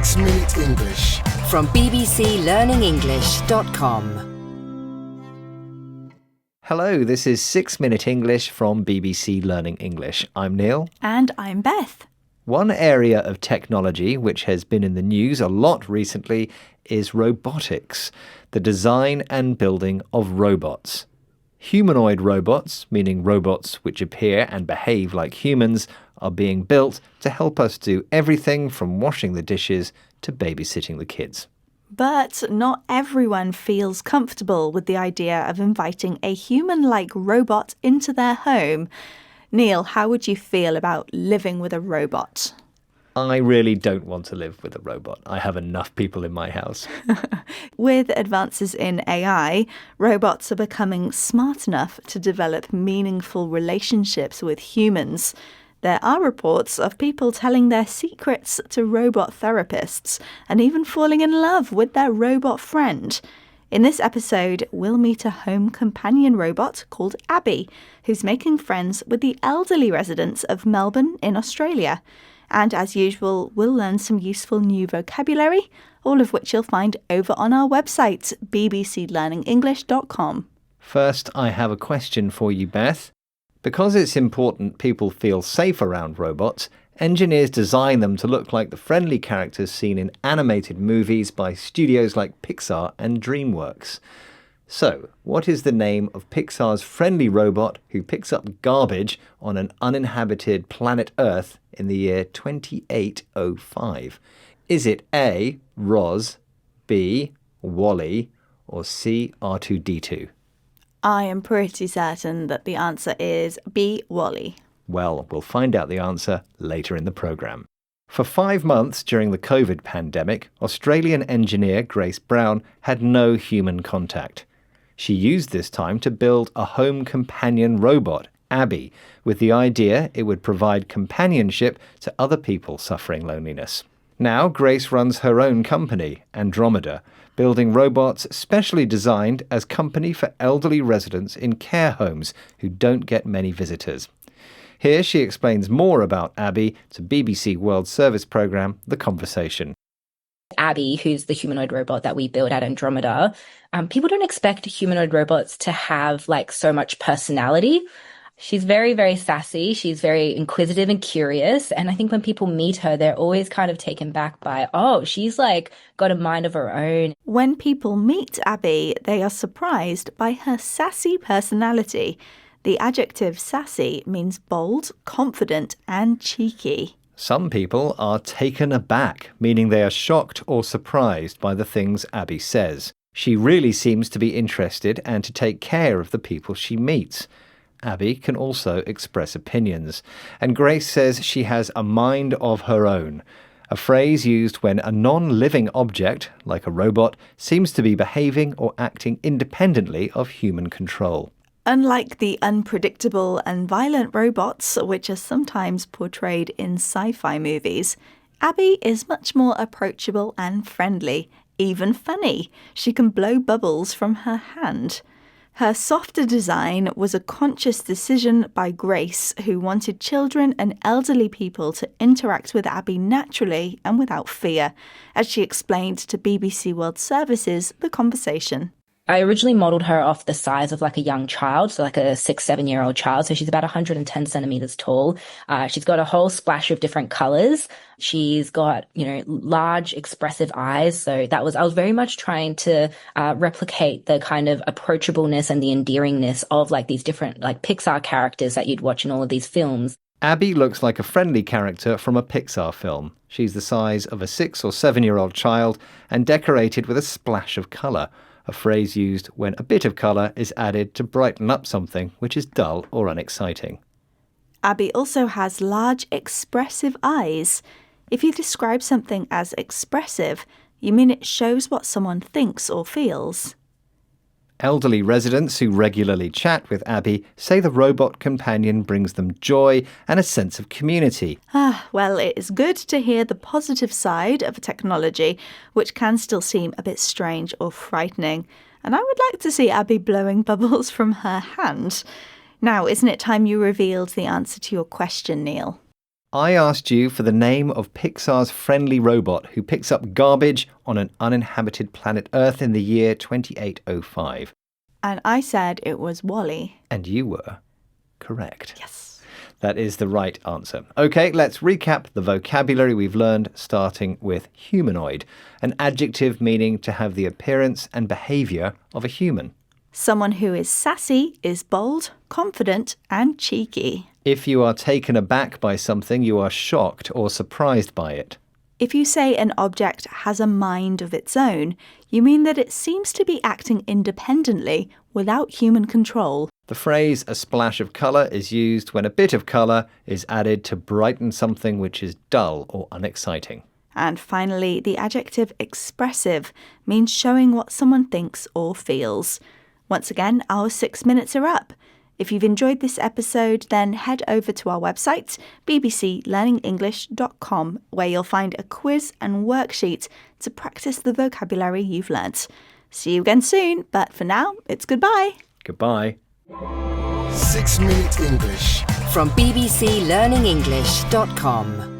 6 Minute English from bbclearningenglish.com. Hello, this is 6 Minute English from BBC Learning English. I'm Neil. And I'm Beth. One area of technology which has been in the news a lot recently is robotics, the design and building of robots. Humanoid robots, meaning robots which appear and behave like humans, are being built to help us do everything from washing the dishes to babysitting the kids. But not everyone feels comfortable with the idea of inviting a human-like robot into their home. Neil, how would you feel about living with a robot? I really don't want to live with a robot. I have enough people in my house. With advances in AI, robots are becoming smart enough to develop meaningful relationships with humans. There are reports of people telling their secrets to robot therapists and even falling in love with their robot friend. In this episode, we'll meet a home companion robot called Abby, who's making friends with the elderly residents of Melbourne in Australia. And as usual, we'll learn some useful new vocabulary, all of which you'll find over on our website, bbclearningenglish.com. First, I have a question for you, Beth. Because it's important people feel safe around robots, engineers design them to look like the friendly characters seen in animated movies by studios like Pixar and DreamWorks. So, what is the name of Pixar's friendly robot who picks up garbage on an uninhabited planet Earth in the year 2805? Is it A, Roz, B, Wall-E, or C, R2-D2? I am pretty certain that the answer is B, Wall-E. Well, we'll find out the answer later in the programme. For 5 months during the COVID pandemic, Australian engineer Grace Brown had no human contact. She used this time to build a home companion robot, Abby, with the idea it would provide companionship to other people suffering loneliness. Now Grace runs her own company, Andromeda, building robots specially designed as company for elderly residents in care homes who don't get many visitors. Here she explains more about Abby to BBC World Service programme The Conversation. Abby, who's the humanoid robot that we build at Andromeda, people don't expect humanoid robots to have so much personality. She's very, very sassy. She's very inquisitive and curious. And I think when people meet her, they're always kind of taken back by, oh, she's got a mind of her own. When people meet Abby, they are surprised by her sassy personality. The adjective sassy means bold, confident, and cheeky. Some people are taken aback, meaning they are shocked or surprised by the things Abby says. She really seems to be interested and to take care of the people she meets. Abby can also express opinions, and Grace says she has a mind of her own, a phrase used when a non-living object, like a robot, seems to be behaving or acting independently of human control. Unlike the unpredictable and violent robots, which are sometimes portrayed in sci-fi movies, Abby is much more approachable and friendly, even funny. She can blow bubbles from her hand. Her softer design was a conscious decision by Grace, who wanted children and elderly people to interact with Abby naturally and without fear, as she explained to BBC World Service's The Conversation. I originally modelled her off the size of a young child, so a 6-7-year-old child. So she's about 110 centimetres tall. She's got a whole splash of different colours. She's got, large expressive eyes. So I was very much trying to replicate the kind of approachableness and the endearingness of these different Pixar characters that you'd watch in all of these films. Abby looks like a friendly character from a Pixar film. She's the size of a 6 or 7-year-old child and decorated with a splash of colour, a phrase used when a bit of colour is added to brighten up something which is dull or unexciting. Abby also has large, expressive eyes. If you describe something as expressive, you mean it shows what someone thinks or feels. Elderly residents who regularly chat with Abby say the robot companion brings them joy and a sense of community. Well, it is good to hear the positive side of technology, which can still seem a bit strange or frightening. And I would like to see Abby blowing bubbles from her hand. Now, isn't it time you revealed the answer to your question, Neil? I asked you for the name of Pixar's friendly robot who picks up garbage on an uninhabited planet Earth in the year 2805. And I said it was Wall-E. And you were correct. Yes. That is the right answer. Okay, let's recap the vocabulary we've learned, starting with humanoid, an adjective meaning to have the appearance and behaviour of a human. Someone who is sassy is bold, confident, and cheeky. If you are taken aback by something, you are shocked or surprised by it. If you say an object has a mind of its own, you mean that it seems to be acting independently without human control. The phrase a splash of colour is used when a bit of colour is added to brighten something which is dull or unexciting. And finally, the adjective expressive means showing what someone thinks or feels. Once again, our 6 minutes are up. If you've enjoyed this episode, then head over to our website, bbclearningenglish.com, where you'll find a quiz and worksheet to practice the vocabulary you've learnt. See you again soon, but for now, it's goodbye. Goodbye. 6 Minute English from bbclearningenglish.com.